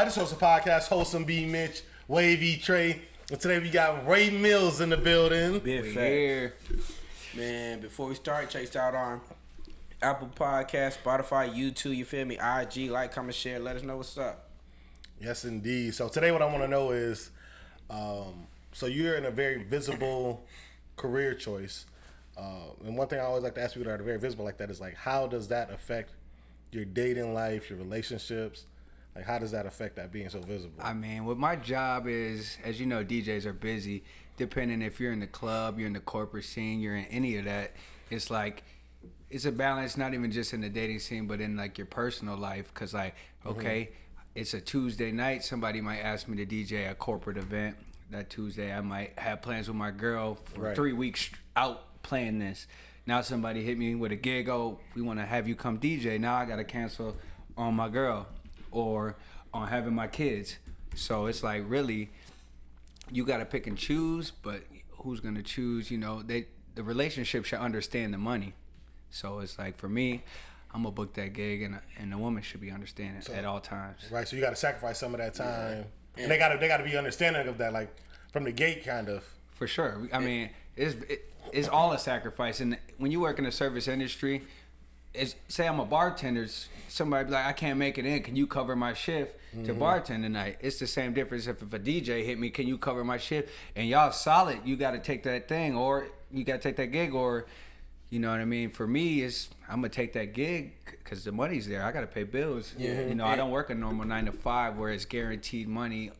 Hi, this is Wholesome Podcast, Wholesome B, Mitch, Wavy, Trey. And today we got Ray Mills in the building. Big here. Man, before we start, check us out on Apple Podcast, Spotify, YouTube, you feel me? IG, like, comment, share, let us know what's up. Yes, indeed. So today what I want to know is, so you're in a very visible career choice. And one thing I always like to ask people that are very visible like that is like, how does that affect your dating life, your relationships? Like, how does that affect that being so visible? I mean, what my job is, as you know, DJs are busy. Depending if you're in the club, you're in the corporate scene, you're in any of that, it's like, it's a balance, not even just in the dating scene, but in like your personal life. Cause like, okay, it's a Tuesday night. Somebody might ask me to DJ a corporate event. That Tuesday, I might have plans with my girl for 3 weeks out playing this. Now somebody hit me with a gig. Oh, we want to have you come DJ. Now I got to cancel on my girl or on having my kids. So it's like, really, you got to pick and choose, but who's going to choose? You know, the relationship should understand the money. So it's like, for me, I'm going to book that gig, and the woman should be understanding at all times. Right, so you got to sacrifice some of that time. Yeah. And they got to be understanding of that, like, from the gate, kind of. For sure. I mean, it's all a sacrifice. And when you work in the service industry, say I'm a bartender, somebody be like, I can't make it in, can you cover my shift to bartend tonight? It's the same difference if a DJ hit me, can you cover my shift? And y'all solid, you got to take that thing, or you got to take that gig, or, you know what I mean? For me, I'm going to take that gig because the money's there. I got to pay bills. Yeah. You know, I don't work a normal 9 to 5 where it's guaranteed money.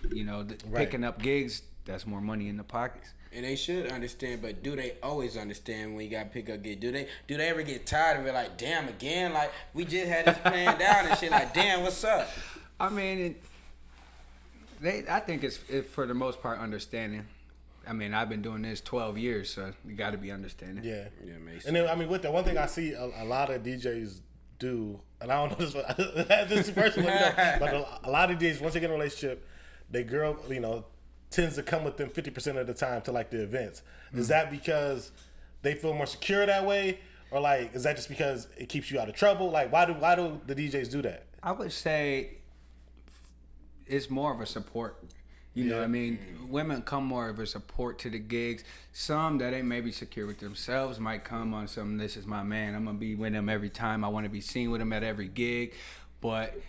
You know, picking up gigs, that's more money in the pockets. And they should understand, but do they always understand when you got to pick up gigs? Do they ever get tired of it? Like, damn, again? Like, we just had this planned out and shit. Like, damn, what's up? I mean, I think it's for the most part understanding. I mean, I've been doing this 12 years, so you got to be understanding. Yeah. Yeah, Mason. And then, I mean, with the one thing I see a lot of DJs do, and I don't know this is personal, but a lot of DJs, once they get in a relationship, they girl, you know, tends to come with them 50% of the time to like the events. Is that because they feel more secure that way, or like is that just because it keeps you out of trouble? Like why do the DJs do that? I would say it's more of a support. You know what I mean? Women come more of a support to the gigs. Some that ain't maybe secure with themselves might come on some, this is my man, I'm gonna be with him every time, I want to be seen with him at every gig. But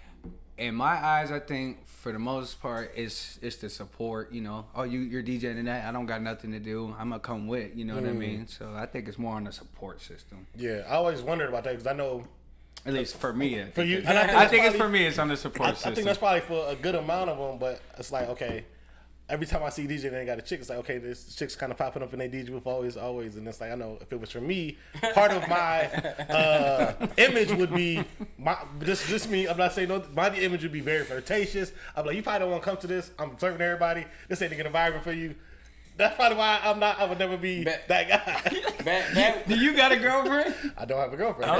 in my eyes, I think for the most part, it's the support. You know, oh, you're DJing tonight. I don't got nothing to do. I'm gonna come with. You know what I mean? So I think it's more on the support system. Yeah, I always wondered about that because I know, at least for me, for you, I think it's for me. It's on the support system. I think that's probably for a good amount of them, but it's like, okay, every time I see DJ and they got a chick, it's like, okay, this chick's kind of popping up in their DJ with always, and it's like, I know if it was for me, part of my image would be just me. I'm not saying no. My image would be very flirtatious. I'm like, you probably don't want to come to this. I'm serving everybody. This ain't gonna vibe for you. That's probably why I would never be that guy. Do you got a girlfriend? I don't have a girlfriend.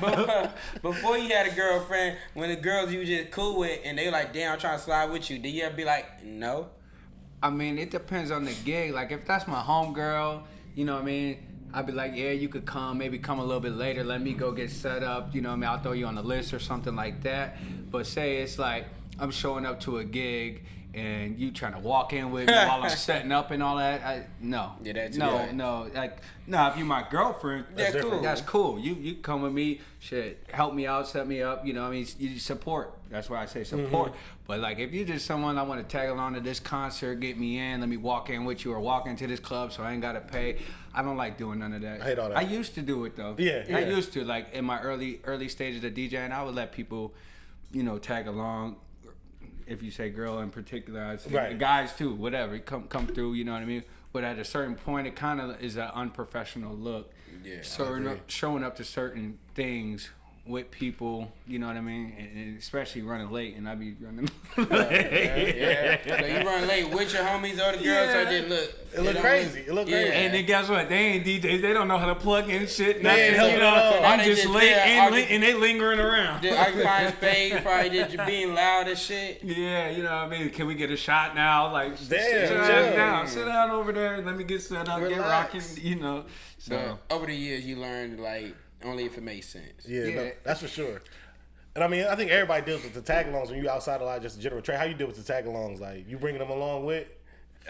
Okay. Before you had a girlfriend, when the girls you just cool with and they like, damn, I'm trying to slide with you, did you ever be like, no? I mean, it depends on the gig. Like, if that's my homegirl, you know what I mean? I'd be like, yeah, you could come. Maybe come a little bit later. Let me go get set up. You know what I mean? I'll throw you on the list or something like that. But say it's like I'm showing up to a gig and you trying to walk in with me while I'm setting up and all that. No. Yeah, that's no. Like, no, if you're my girlfriend, that's cool. That's cool. You come with me, shit, help me out, set me up. You know what I mean? You support. That's why I say support. But like, if you're just someone I want to tag along to this concert, get me in, let me walk in with you, or walk into this club so I ain't gotta pay. I don't like doing none of that. I hate all that. I used to do it though. Yeah. I used to, like, in my early stages of DJing, I would let people, you know, tag along. If you say girl in particular, I'd say guys too, whatever, come through, you know what I mean? But at a certain point, it kind of is an unprofessional look. Yeah, showing up to certain things with people, you know what I mean? And especially running late, and I be running late. Yeah. So you run late with your homies or the girls, so it look crazy. It look crazy. And then guess what? They ain't DJs. They don't know how to plug in shit. Nothing, you know, so I'm just late and they lingering around. They're occupying space, probably just being loud and shit. Yeah, you know what I mean? Can we get a shot now? Like, sit down over there. Let me get set up, get rocking, you know. So over the years, you learned, like, only if it makes sense. Yeah. No, that's for sure. And I mean, I think everybody deals with the tag-alongs when you outside a lot, just general. Trey, how you deal with the tag-alongs? Like, you bringing them along with?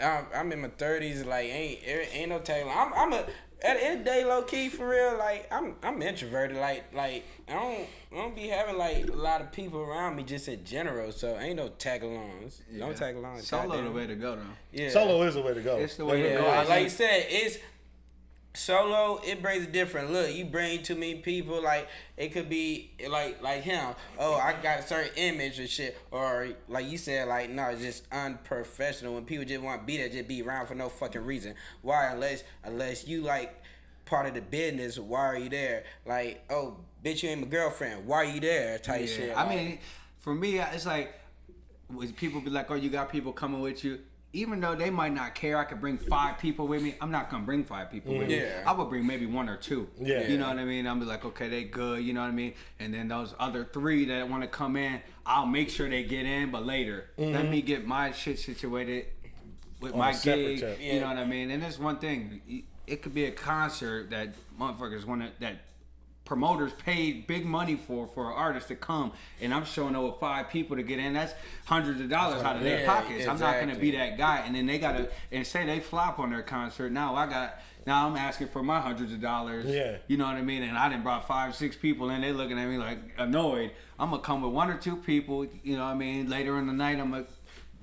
I'm in my 30s. Like, ain't no tag along. I'm a at the end of the day, low key for real. Like, I'm introverted. Like I don't be having like a lot of people around me just in general. So ain't no tag alongs. Yeah. Don't tag along. Solo the way to go though. Yeah. Solo is the way to go. It's the way to go. Like you said, it's solo. It brings a different look. You bring too many people. Like it could be like him. Oh, I got a certain image or shit. Or like you said, like no, it's just unprofessional. When people just want to be there, just be around for no fucking reason. Why? Unless you like part of the business. Why are you there? Like, oh, bitch, you ain't my girlfriend. Why are you there? Type shit. I mean, for me, it's like when people be like, oh, you got people coming with you. Even though they might not care, I could bring 5 people with me. I'm not gonna bring 5 people with me. I would bring maybe 1 or 2. Yeah. You know what I mean? I'm be like, okay, they good. You know what I mean? And then those other 3 that want to come in, I'll make sure they get in, but later. Let me get my shit situated with On my a separate gig. check. You know what I mean? And there's one thing. It could be a concert that motherfuckers want to, that promoters paid big money for an artist to come, and I'm showing up with 5 people to get in. That's hundreds of dollars out of their pockets. I'm not gonna be that guy. And then they gotta, and say they flop on their concert. Now I'm asking for my hundreds of dollars. Yeah. You know what I mean? And I done brought 5, 6 people, and they looking at me like annoyed. I'm gonna come with 1 or 2 people. You know what I mean? Later in the night, I'm gonna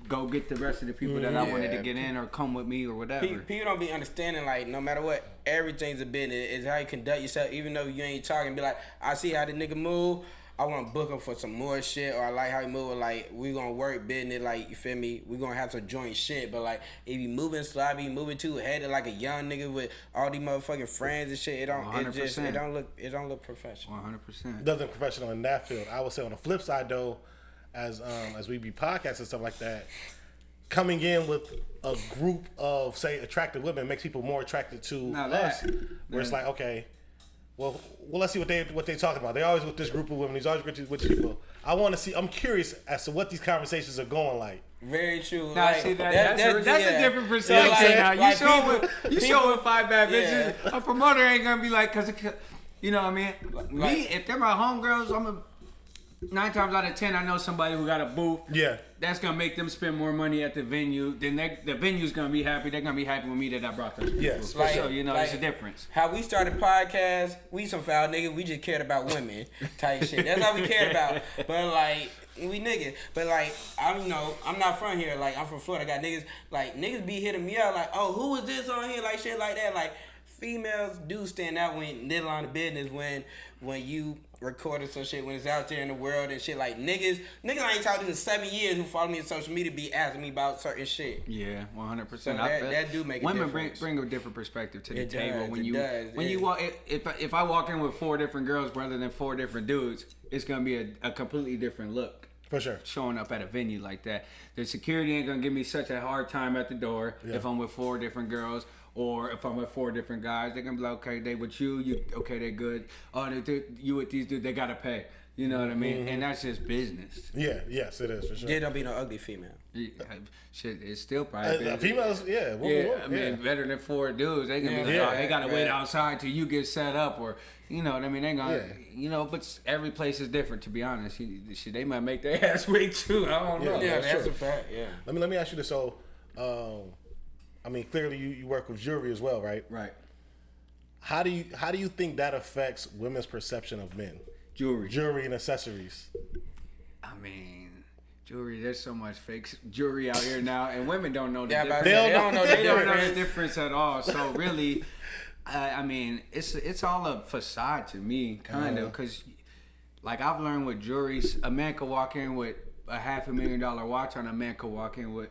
go get the rest of the people that I wanted to get in or come with me or whatever. People don't be understanding, like, no matter what, everything's a business. It's how you conduct yourself, even though you ain't talking. Be like, I see how the nigga move. I want to book him for some more shit, or I like how he move. Like, we gonna work business, like, you feel me? We gonna have some joint shit, but like, if you moving sloppy, moving too headed like a young nigga with all these motherfucking friends and shit, it don't look professional. 100%. It doesn't professional in that field. I would say on the flip side though, as we be podcasts and stuff like that, coming in with a group of say attractive women makes people more attracted to us. Where it's like, okay, well, let's see what they talking about. They always with this group of women. He's always with people. I want to see. I'm curious as to what these conversations are going like. Very true. Now, like, see that's a different perspective. Yeah, now you show with 5 bad bitches. A promoter ain't gonna be like, cause you know what I mean. Me, if they're my homegirls, 9 times out of 10, I know somebody who got a booth. Yeah. That's going to make them spend more money at the venue. Then the venue's going to be happy. They're going to be happy with me that I brought them people. Yes. For sure. You know, it's a difference. How we started podcast, we some foul niggas. We just cared about women type shit. That's all we cared about. But like, we niggas. But like, I'm not from here. Like, I'm from Florida. I got niggas. Like, niggas be hitting me out like, oh, who is this on here? Like, shit like that. Like, females do stand out when they're on the business when you recording some shit, when it's out there in the world and shit. Like niggas I ain't talked to in 7 years who follow me on social media be asking me about certain shit. Yeah, 100%. So that do make a difference. Women bring a different perspective to the table. When you walk, if I walk in with 4 different girls rather than 4 different dudes, it's gonna be a completely different look. For sure. Showing up at a venue like that, the security ain't gonna give me such a hard time at the door if I'm with 4 different girls. Or if I'm with 4 different guys, they're gonna be like, okay, they with you okay, they good. Oh, you with these dudes, they gotta pay. You know what I mean? And that's just business. Yeah, yes, it is for sure. There don't be no ugly female. Shit, it's still probably females. I mean, better than 4 dudes. They gonna be like, oh, they gotta wait outside till you get set up, or you know what I mean? They gonna, but every place is different. To be honest, they might make their ass wait too. I don't know. Yeah, that's a fact. Yeah. Let me ask you this. So, I mean, clearly you work with jewelry as well, right? Right. How do you think that affects women's perception of men? Jewelry and accessories. I mean, jewelry. There's so much fake jewelry out here now, and women don't know the difference. They don't know the difference at all. So really, I mean, it's all a facade to me, kind of, because like I've learned with jewelry, a man could walk in with a $500,000 watch on. A man could walk in with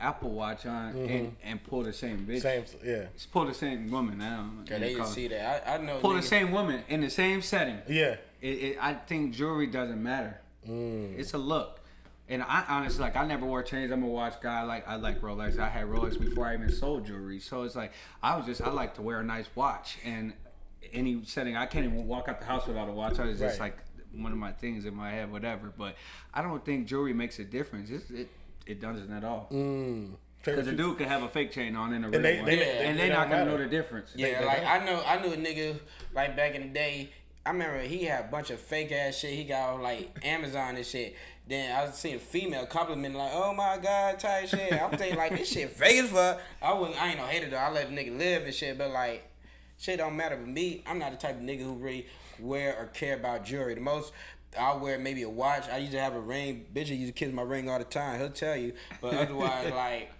Apple Watch on and pull the same bitch. It's pull the same woman now. They just see that. I know. Pull the same woman in the same setting. Yeah. I think jewelry doesn't matter. It's a look. And I honestly, like, I never wore chains. I'm a watch guy. I like Rolex. I had Rolex before I even sold jewelry. So it's like, I like to wear a nice watch. And any setting, I can't even walk out the house without a watch. It's just like one of my things in my head, whatever. But I don't think jewelry makes a difference. It doesn't at all. Because a dude could have a fake chain on and a real one. And they're not going to know the difference. Yeah, like I knew a nigga, like back in the day, I remember he had a bunch of fake ass shit. He got on like Amazon and shit. Then I was seeing a female compliment like, "Oh my god," type shit. I'm thinking like this shit fake as fuck. I ain't no hater though. I let the nigga live and shit. But like, shit don't matter with me. I'm not the type of nigga who really wear or care about jewelry. The most I'll wear maybe a watch. I used to have a ring. Bitch, I used to kiss my ring all the time. He'll tell you. But otherwise, like,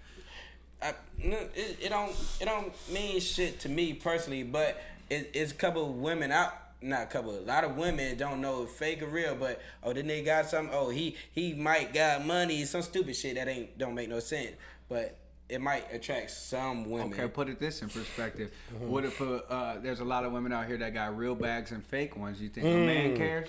it don't mean shit to me personally. But it's a couple of women out. Not a couple. A lot of women don't know if fake or real, but this nigga got something. Oh, he might got money. Some stupid shit that don't make no sense. But it might attract some women. Okay, put it this in perspective. What if there's a lot of women out here that got real bags and fake ones? You think a man cares?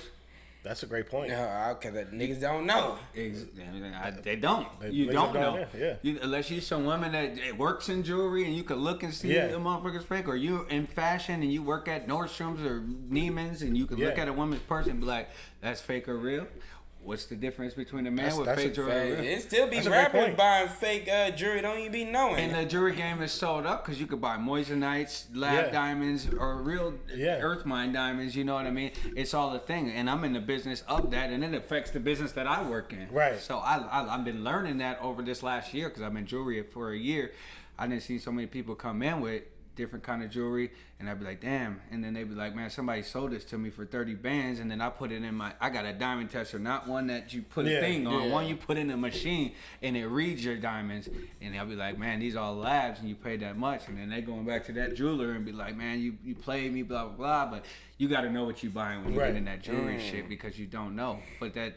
That's a great point. Okay, the niggas don't know. They don't. You don't know. Yeah. Unless you're some woman that works in jewelry and you can look and see the motherfucker's fake, or you in fashion and you work at Nordstrom's or Neiman's and you can look at a woman's purse and be like, that's fake or real. What's the difference between a man with fake jewelry and real? It still be rappers buying fake jewelry, don't even be knowing. And the jewelry game is sold up because you could buy moissanite, lab diamonds, or real earth mine diamonds. You know what I mean? It's all a thing, and I'm in the business of that, and it affects the business that I work in. Right. So I've been learning that over this last year because I've been jewelry for a year. I didn't see so many people come in with different kind of jewelry, and I'd be like, damn, and then they'd be like, man, somebody sold this to me for 30 bands, and then I put it in I got a diamond tester, not one that you put a thing on, one you put in a machine and it reads your diamonds, and I'll be like, man, these all labs and you paid that much, and then they going back to that jeweler and be like, man, you played me, blah blah blah, but you got to know what you buying when you get in that jewelry shit, because you don't know. But that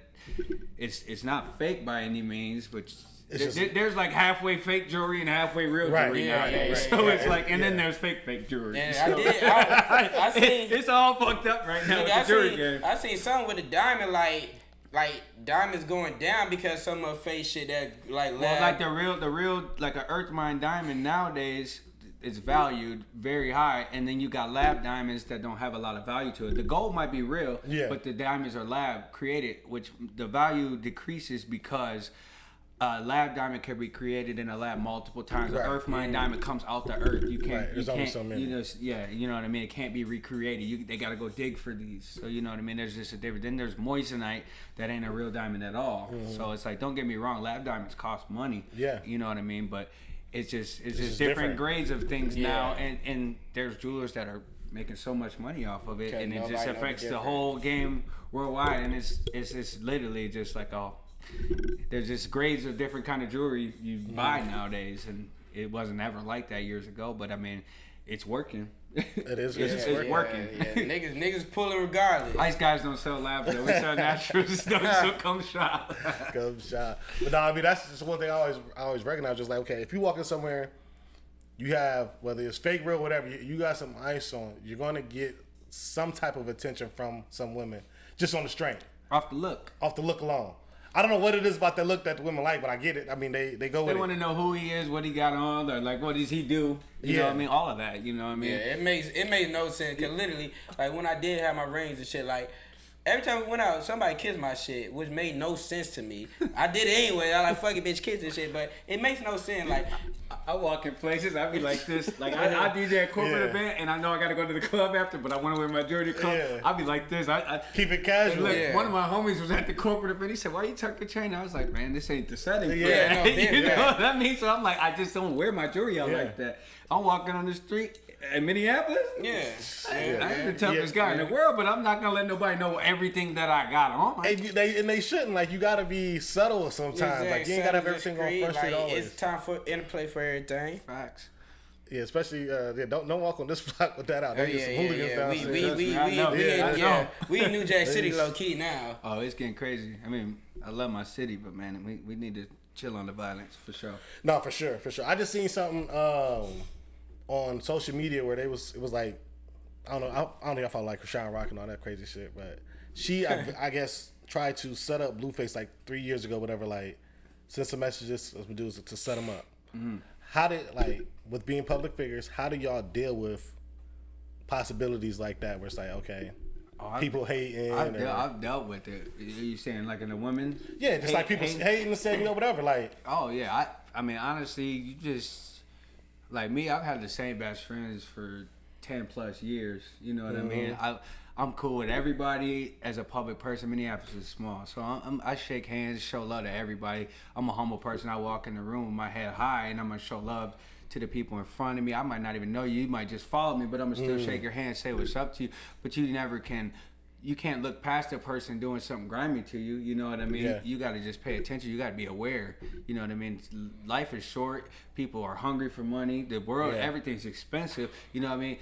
it's not fake by any means, but there's like halfway fake jewelry and halfway real jewelry nowadays. So it's like, and then there's fake jewelry. And so I seen it's all fucked up right now with the jewelry game. I seen something with a diamond like diamonds going down because some of the fake shit that like lab. Well, like the real like an earth mine diamond nowadays is valued very high, and then you got lab diamonds that don't have a lot of value to it. The gold might be real, but the diamonds are lab created, which the value decreases because lab diamond can be created in a lab multiple times. The earth mine diamond comes out the earth. You can't. There's only so many. You know what I mean. It can't be recreated. They got to go dig for these. So you know what I mean. There's just a difference. Then there's moissanite that ain't a real diamond at all. So it's like, don't get me wrong. Lab diamonds cost money. Yeah. You know what I mean. But it's just different grades of things now, and there's jewelers that are making so much money off of it, and it just affects the whole game worldwide. And it's literally just like there's just grades of different kind of jewelry you buy nowadays, and it wasn't ever like that years ago. But I mean, it's working. It is. It's working. Yeah. Niggas pulling regardless. Ice guys don't sell labs though. We sell naturals. So come shop. Come shop. But no, I mean, that's just one thing I always recognize. Just like, okay, if you walk in somewhere, you have, whether it's fake, real, whatever, you got some ice on, you're gonna get some type of attention from some women just on the strength. Off the look alone. I don't know what it is about that look that the women like, but I get it. I mean, they go with it. They want to know who he is, what he got on, or like what does he do? You know what I mean? All of that. You know what I mean? Yeah, it makes no sense. Cause literally, like when I did have my rings and shit, like every time we went out, somebody kissed my shit, which made no sense to me. I did it anyway. I like, fuck it, bitch, kiss this shit, but it makes no sense. Like I walk in places, I be like this. Like I DJ a corporate event, and I know I gotta go to the club after, but I want to wear my jewelry to club. I be like this. I keep it casual. Look, one of my homies was at the corporate event. He said, "Why you tuck your chain?" I was like, "Man, this ain't the setting." You know what I mean? So I'm like, I just don't wear my jewelry out like that. I'm walking on the street in Minneapolis. I ain't the toughest guy in the world, but I'm not gonna let nobody know everything that I got on. And they shouldn't. Like, you gotta be subtle sometimes. Like, you ain't gotta have everything on front street always. It's time for interplay for everything. Facts. Yeah, especially don't walk on this block with that out. There get some hooligans downstairs. We in New Jack City low key now. Oh, it's getting crazy. I mean, I love my city, but man, we need to chill on the violence for sure. No, for sure. I just seen something on social media where it was like, I don't know if I like Rashawn Rock and all that crazy shit, but she I guess tried to set up Blueface like 3 years ago, whatever. Like, sent some messages to set him up. Mm-hmm. How did, like, with being public figures, how do y'all deal with possibilities like that where it's like, okay, people hating? I've dealt with it. Are you saying like in the women? Yeah, just like people hating and saying, whatever. Like, oh yeah, I mean honestly, you just like me. I've had the same best friends for 10 plus years. You know what I mean? I'm cool with everybody as a public person. Minneapolis is small, so I shake hands, show love to everybody. I'm a humble person. I walk in the room with my head high, and I'm gonna show love to the people in front of me. I might not even know you. You might just follow me, but I'm gonna still shake your hand, say what's up to you. But you never can. You can't look past a person doing something grimy to you. You know what I mean? Yeah. You got to just pay attention. You got to be aware. You know what I mean? Life is short. People are hungry for money. The world, everything's expensive. You know what I mean?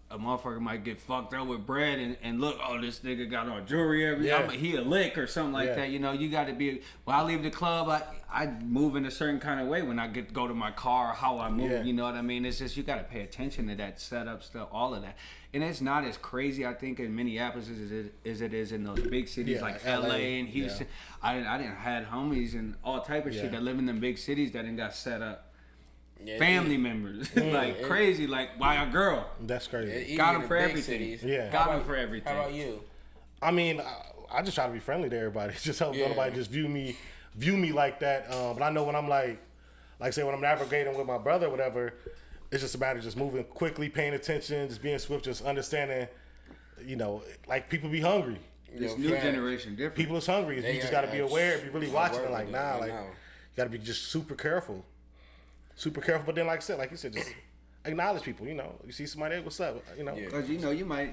A motherfucker might get fucked up with bread and look, oh, this nigga got on jewelry he a lick or something like that. You know, you got to be. When I leave the club, I move in a certain kind of way when I go to my car, how I move. You know what I mean? It's just you got to pay attention to that setup stuff, all of that. And it's not as crazy, I think, in Minneapolis as it is in those big cities like LA and Houston. I didn't had homies and all type of shit that live in them big cities that didn't got set up. Family members, like crazy, like by a girl. That's crazy. Got them for everything. Got them for everything. How about you? I mean, I just try to be friendly to everybody. Just hope nobody just view me like that. But I know when I'm like say when I'm navigating with my brother or whatever, it's just a matter of just moving quickly, paying attention, just being swift, just understanding, you know, like people be hungry. This new generation different. People is hungry. You just got to be aware, be really watching it. Like, nah, like, you got to be just super careful. Super careful. But then, like I said, like you said, just acknowledge people, you know. You see somebody, hey, what's up? You know. Because, you know, you might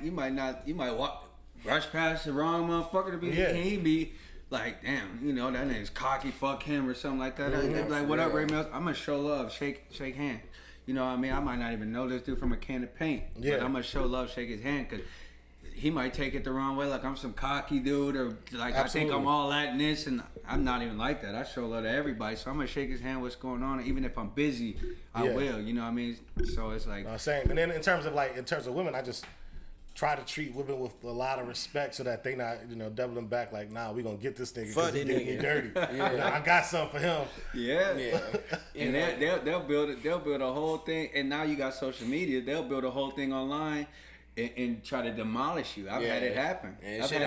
rush past the wrong motherfucker to be, and he be like, damn, you know, that name's cocky, fuck him or something like that. Like, what up, Ray Mills? I'm going to show love, shake hands. You know what I mean? I might not even know this dude from a can of paint. But I'm going to show love, shake his hand, because he might take it the wrong way, like I'm some cocky dude, or like I think I'm all that and this, and I'm not even like that. I show love to everybody, so I'm going to shake his hand, what's going on, and even if I'm busy, I will, you know what I mean? So it's like... Same. And then in terms of women, I just try to treat women with a lot of respect so that they not, you know, doubling back like, nah, we gonna get this nigga because he did me dirty. I got something for him. And they'll build a whole thing, and now you got social media, they'll build a whole thing online and try to demolish you. I've had it happen. I've had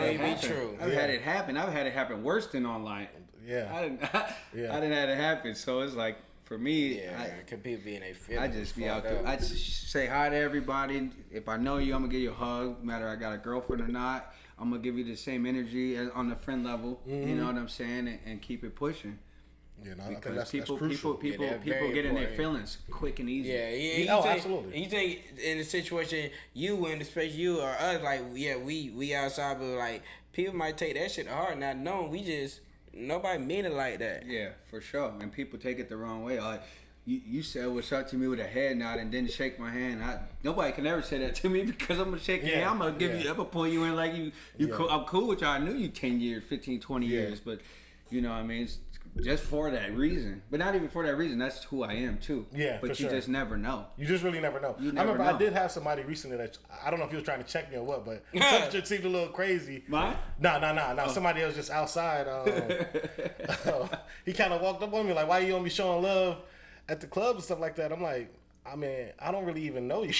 it happen. I've had it happen worse than online. I didn't have it happen. So it's like, for me, could people be in a feeling? I just be out there. I just say hi to everybody. If I know you, I'm gonna give you a hug. No matter I got a girlfriend or not, I'm gonna give you the same energy as on the friend level. You know what I'm saying, and keep it pushing. Because that's people get in their feelings quick and easy. Absolutely. You think in a situation you in, especially you or us, like we outside, but like people might take that shit to heart, not knowing we just. Nobody mean it like that. Yeah, for sure. And people take it the wrong way. Like you said what's up to me with a head nod and didn't shake my hand. Nobody can ever say that to me because I'm gonna shake your hand. I'm gonna give you, I'm gonna pull you in like you cool. I'm cool with y'all. I knew you 10 years, 15, 20 years, but you know what I mean, it's just for that reason. But not even for that reason. That's who I am too. Yeah, but you just never know. You just really never know. I remember I did have somebody recently that I don't know if he was trying to check me or what, but it seemed a little crazy. Mine? No. Somebody else just outside. He kind of walked up on me like, "Why you on me showing love at the club and stuff like that?" I'm like, I mean, I don't really even know you,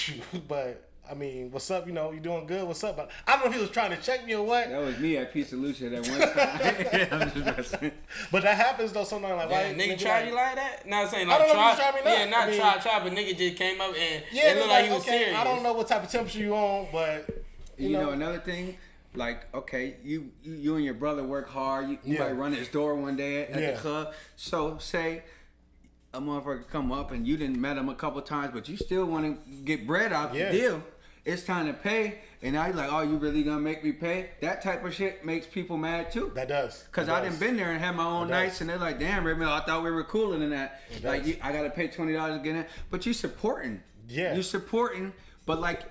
but. I mean, what's up? You know, you doing good? What's up? But I don't know if he was trying to check me or what. That was me at Pizza Lucha that one time. I'm just messing. But that happens though sometimes. Like, why nigga try you like that? Not saying like I don't know if he tried me. Yeah, not try, but nigga just came up and it looked like he was serious. I don't know what type of temperature you on, but you know another thing. Like, okay, you and your brother work hard. You might run his door one day at the club. So say a motherfucker come up and you didn't met him a couple times, but you still want to get bread out the deal. It's time to pay, and now you're like, oh, you really gonna make me pay? That type of shit makes people mad too. That does. Because I done been there and had my own nights, and they're like, damn, Red Mill, I thought we were cooler than that. Like, I gotta pay $20 to get in. But you supporting. Yeah. You supporting, but like,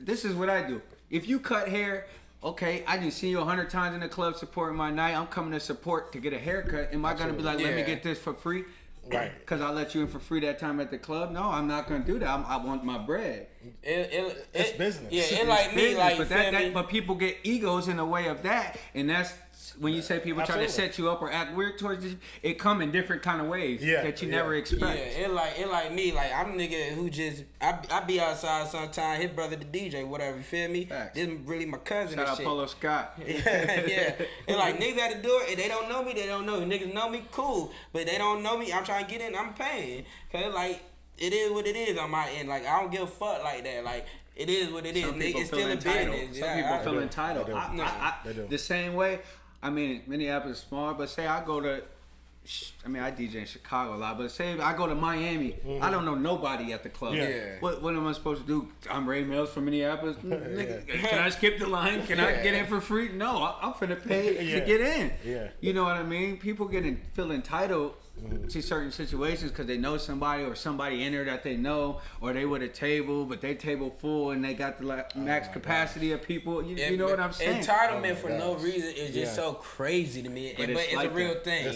this is what I do. If you cut hair, okay, I didn't see you 100 times in the club supporting my night. I'm coming to support to get a haircut. Am I gonna be like, let me get this for free? Right. Because I let you in for free that time at the club? No, I'm not going to do that. I want my bread. It's business. Yeah, it like me, like but people get egos in the way of that, and that's when you say people try to set you up or act weird towards you, it come in different kind of ways that you never expect. Yeah, it like me, like I'm a nigga who just I be outside sometime, his brother the DJ, whatever, you feel me? Facts. This is really my cousin. Shout and out shit. Polo Scott. Yeah. It's like niggas at the door, if they don't know me, they don't know me. Niggas know me, cool. But they don't know me, I'm trying to get in, I'm paying. Cause like it is what it is on my end. Like I don't give a fuck like that. Like It is what it is. It's still a business. Some people feel entitled. They do. The same way. I mean, Minneapolis is small, but say I go to. I DJ in Chicago a lot, but say I go to Miami, I don't know nobody at the club. Yeah. What am I supposed to do? I'm Ray Mills from Minneapolis. Can I skip the line? Can I get in for free? No, I'm finna pay to get in. Yeah. You know what I mean? People feel entitled to certain situations because they know somebody or somebody in there that they know, or they with a table, but they table full and they got the max capacity of people. You know what I'm saying? Entitlement for no reason is just so crazy to me. But it's like a real thing.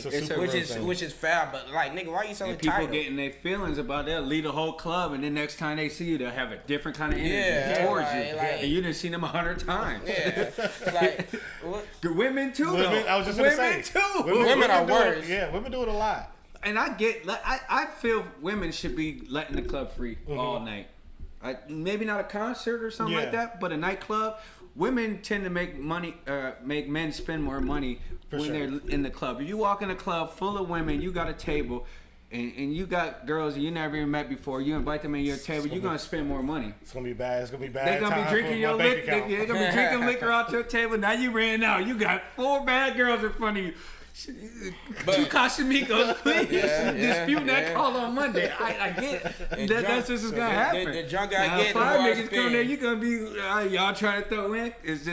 Which is foul. But like, nigga, why you so entitled? People getting their feelings about that, lead the whole club, and then next time they see you, they'll have a different kind of energy towards you, and you didn't see them 100 times. Yeah, like what? Women too. Though. I was just gonna say, too. Women are worse. Women do it a lot. And I feel women should be letting the club free all night. Maybe not a concert or something like that, but a nightclub. Women tend to make money, make men spend more money they're in the club. If you walk in a club full of women, you got a table, and you got girls you never even met before. You invite them in your table, you're gonna spend more money. It's gonna be bad. It's gonna be bad. They're gonna be drinking your liquor. They're gonna be drinking liquor out your table. Now you ran out. You got 4 bad girls in front of you. 2 Casamigos, please. Disputing that call on Monday. I get that's just gonna happen. The drunk guy getting 5 niggas come there, you gonna be y'all trying to throw in. It's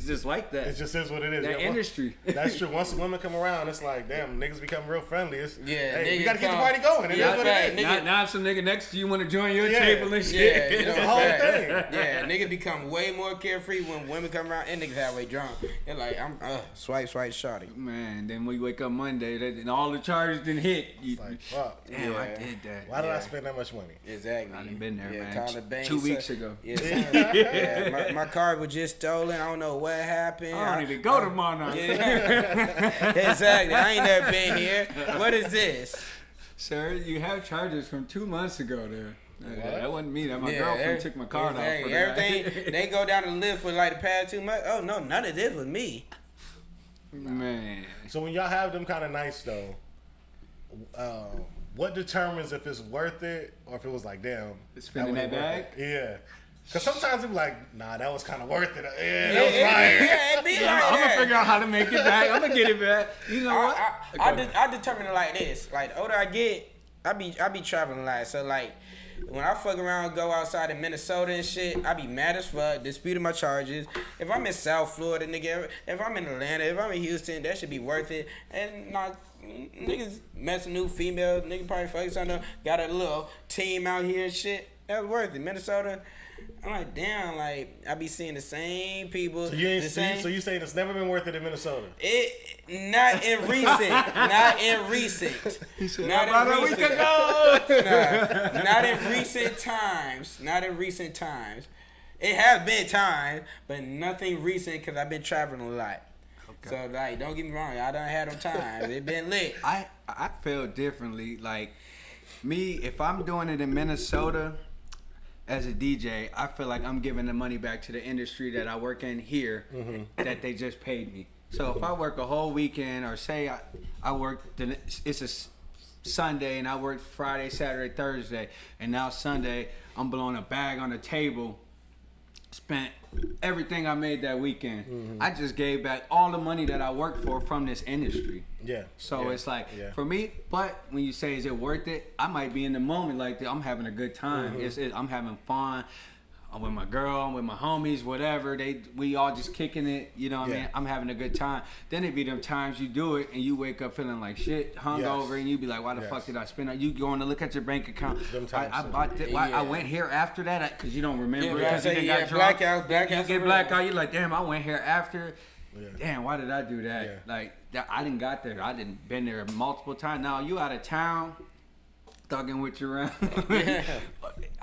just like that. It just is what it is. That industry. That's true. Once the women come around, it's like, damn, niggas become real friendly. Hey, we gotta get the party going. It is what it is. Now some nigga next to you want to join your table and shit. It's the whole thing. Yeah, niggas become way more carefree when women come around and niggas halfway drunk. They're like, I'm swipe, shawty. Man, then when you wake up Monday, and all the charges didn't hit. Like, fuck. Damn, I did that. Why did I spend that much money? Exactly. I done been there, man. Call the bank, 2 weeks ago. My card was just stolen. I don't know what happened. I don't even go to Monarch. Exactly. I ain't never been here. What is this? Sir, you have charges from 2 months ago there. That wasn't me. That my girlfriend took my card off. For everything they go down the list for like the past 2 months. Oh no, none of this was me. Man. So when y'all have them kind of nights though, what determines if it's worth it or if it was like, damn, spending that bag? Yeah. Because sometimes it's like, nah, that was kind of worth it. Yeah, that was fire. It be like I'm going to figure out how to make it back. I'm going to get it back. You know what? I determine it like this. Like, the older I get, I be traveling a lot. So, like, when I fuck around, go outside in Minnesota and shit, I be mad as fuck, disputing my charges. If I'm in South Florida, nigga, if I'm in Atlanta, if I'm in Houston, that should be worth it. And not niggas met some new females, nigga probably fucking something, got a little team out here and shit. That was worth it. Minnesota, I'm like, damn, like, I be seeing the same people. So you saying it's never been worth it in Minnesota? Not in recent. Not in recent. About a week ago. Not in recent times. Not in recent times. It has been times, but nothing recent because I've been traveling a lot. Okay. So, like, don't get me wrong. I done had them times. It been lit. I feel differently. Like, me, if I'm doing it in Minnesota as a DJ, I feel like I'm giving the money back to the industry that I work in here that they just paid me. So if I work a whole weekend, or say I work, it's a Sunday and I work Friday, Saturday, Thursday, and now Sunday I'm blowing a bag on the table, spent everything I made that weekend. I just gave back all the money that I worked for from this industry. Yeah. So it's like, for me, but when you say, is it worth it? I might be in the moment like, I'm having a good time. I'm having fun. I'm with my girl, I'm with my homies, whatever. We all just kicking it, you know what I mean? I'm having a good time. Then it be them times you do it and you wake up feeling like shit, hungover, and you be like, why the fuck did I spend that? You going to look at your bank account. I went here after that because you don't remember because you got drunk. You get blackout, you're like, damn, I went here after. Damn, why did I do that? Like, I didn't got there. I didn't been there multiple times. Now you out of town, thugging with you around.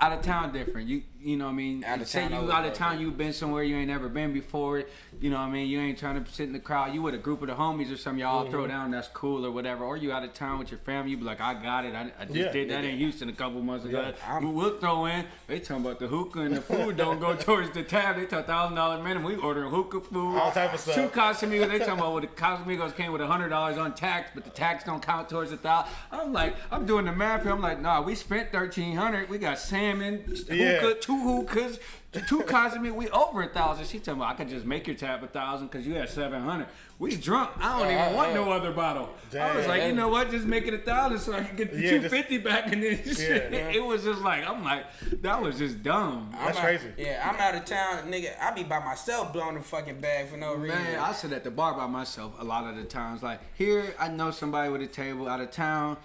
Out of town different. You know what I mean? Out of town, you've been somewhere you ain't never been before. You know what I mean? You ain't trying to sit in the crowd. You with a group of the homies or something, y'all throw down, that's cool or whatever. Or you out of town with your family, you be like, I got it. I just did that in Houston a couple months ago. We'll throw in. They talking about the hookah and the food don't go towards the tab. They talk $1,000 minimum. We ordering hookah food. All type of stuff. 2 Casamigos. They talking about the Casamigos came with $100 on tax, but the tax don't count towards the $1,000. I'm like, I'm doing the math here. I'm like, nah, we spent $1,300. We got salmon, hookah, 2 Yoo-hoo, cause the two Cosmic, we over 1,000. She told me I could just make your tab 1,000 because you had 700. We drunk. I don't even want no other bottle. I was like, you know what? Just make it 1,000 so I can get the 250 back and then shit. It was just like, I'm like, that was just dumb. That's crazy. Yeah, I'm out of town, nigga. I be by myself blowing the fucking bag for no reason. Man, I sit at the bar by myself a lot of the times. Like here, I know somebody with a table out of town.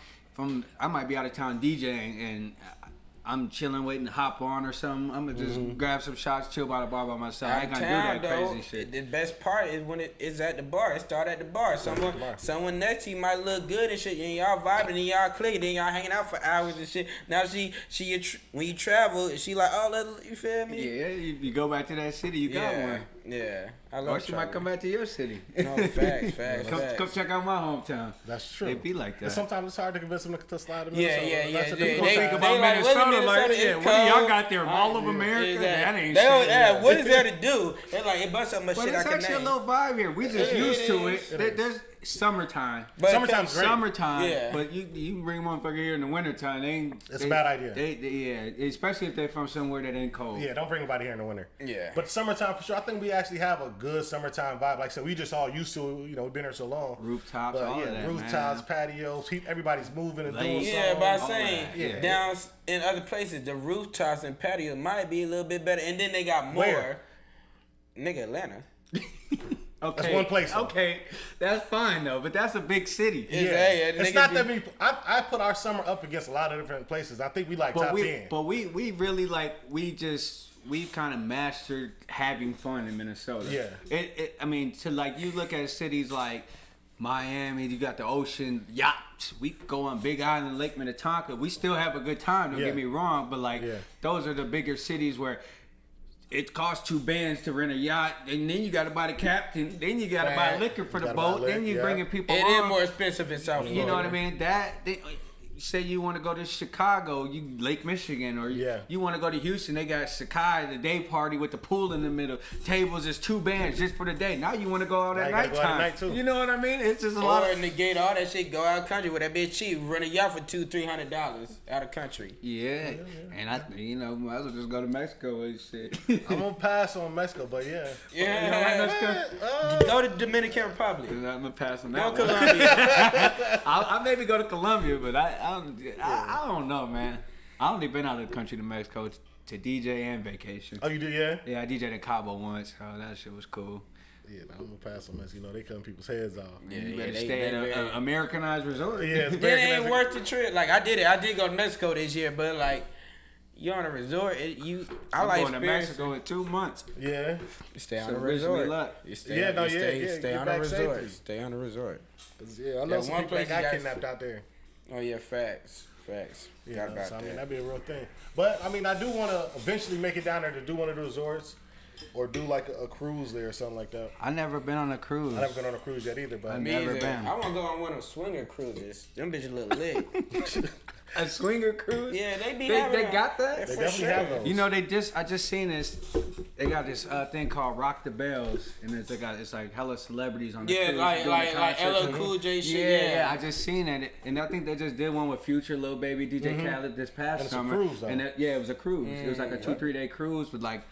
I might be out of town DJing and I'm chilling, waiting to hop on or something. I'm gonna just grab some shots, chill by the bar by myself. I ain't gonna do that crazy shit. The best part is when it is at the bar. It start at the bar. Someone next to you might look good and shit, and y'all vibing and y'all clicking, then y'all hanging out for hours and shit. Now when you travel, she like, oh, you feel me? Yeah, you go back to that city, you got one. Yeah, I love. Or she might come back to your city. No, facts. Come check out my hometown. That's true. It be like that. And sometimes it's hard to convince them to slide to Yeah. Minnesota. They think about Minnesota like, what do y'all got there? Mall of America? That ain't shit. Yeah, what is there to do? They're like, it bust up much shit I can name. But it's actually a little vibe here. We just used to it. There's summertime. Summertime's great. Summertime. But you bring motherfucker here in the wintertime, it's a bad idea. Yeah, especially if they're from somewhere that ain't cold. Yeah, don't bring anybody here in the winter. Yeah. But summertime for sure. I think we actually have a good summertime vibe. Like I said, we just all used to, we've been here so long. Rooftops, but, all of that, rooftops, patios, everybody's moving and doing something. Yeah, but I'm saying down in other places, the rooftops and patios might be a little bit better, and then they got more. Where? Nigga, Atlanta. Okay. That's one place. Though. Okay, that's fine though, but that's a big city. It's not that many. I put our summer up against a lot of different places. I think we like top 10. But we really like we've kind of mastered having fun in Minnesota. Yeah. I mean, to like you look at cities like Miami, you got the ocean, yachts. We go on Big Island, Lake Minnetonka. We still have a good time. Don't get me wrong, but like those are the bigger cities where it costs 2 bands to rent a yacht, and then you got to buy the captain. Then you got to buy liquor for the boat. Then you bringing people. It on. is more expensive in South Florida. You know what I mean? Say you want to go to Chicago, Lake Michigan, or you want to go to Houston. They got Sakai, the day party with the pool in the middle. Tables is 2 bands just for the day. Now you want to go out at nighttime. You know what I mean? It's just a lot. Or negate all that shit. Go out of country with that bitch cheap. Run a yacht for $200-$300 out of country. Yeah, and I might as well just go to Mexico and shit. I'm gonna pass on Mexico, but Yeah. You don't like Mexico? Go to Dominican Republic. I'm gonna pass on that. Go Colombia. I'll maybe go to Colombia, but I don't know, man. I only been out of the country to Mexico to DJ and vacation. Oh, you did, yeah? Yeah, I DJed in Cabo once. Oh, that shit was cool. Yeah, I'm gonna pass on Mexico. They cutting people's heads off. Yeah, you better stay at an Americanized resort. Yeah, it ain't worth the trip. Like I did go to Mexico this year, but like you on a resort, I'm going to Mexico in 2 months. Yeah, you stay on a resort. Stay on a resort. Stay on a resort. Yeah, I know some people that got kidnapped out there. Oh yeah, facts. Yeah, so I mean that'd be a real thing. But I mean, I do want to eventually make it down there to do one of the resorts, or do like a cruise there or something like that. I never been on a cruise. I never been on a cruise yet either, but I've never been. I want to go on one of swinger cruises. Them bitches look lit. A swinger cruise? Yeah, they got that. They definitely have those. You know, I just seen this. They got this thing called Rock the Bells, and it's like hella celebrities on the cruise. like LL Cool J shit. Yeah, I just seen it, and I think they just did one with Future, Lil Baby, DJ Khaled this past summer. It's a cruise, though. And it was a cruise. It was like a 2-3 day cruise with like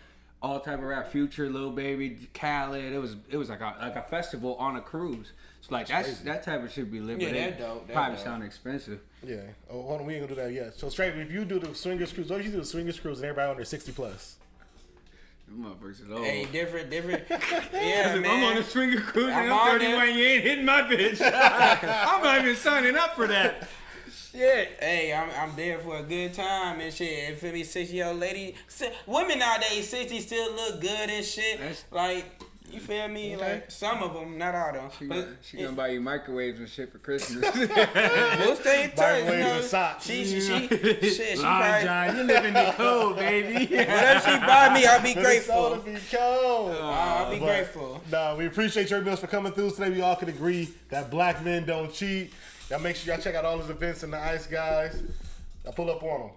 all type of rap, Future, Lil Baby, Khaled. It was like a festival on a cruise. So like that type of shit be lit. Yeah, that dope. Probably sound expensive. Yeah. Oh, hold on, we ain't gonna do that yet. So straight, if you do the swingers cruise, what if you do the swingers cruise and everybody under 60 plus? Motherfuckers is old. Hey, different. Yeah, man. I'm on a swinger cruise and I'm 31. You ain't hitting my bitch. I'm not even signing up for that. Shit. Hey, I'm there for a good time and shit. Feel me, 60-year-old lady. Women nowadays, 60 still look good and shit. Like. You feel me? Okay. Like some of them, not all of them. She gonna buy you microwaves and shit for Christmas. We'll stay in touch. Microwaves and socks. She probably, John, you live in the cold, baby. Whatever she buy me, I'll be grateful. Be cold. I'll be grateful. Nah, we appreciate your bills for coming through today. We all can agree that black men don't cheat. Y'all make sure y'all check out all his events in the Ice, guys. Y'all pull up on them.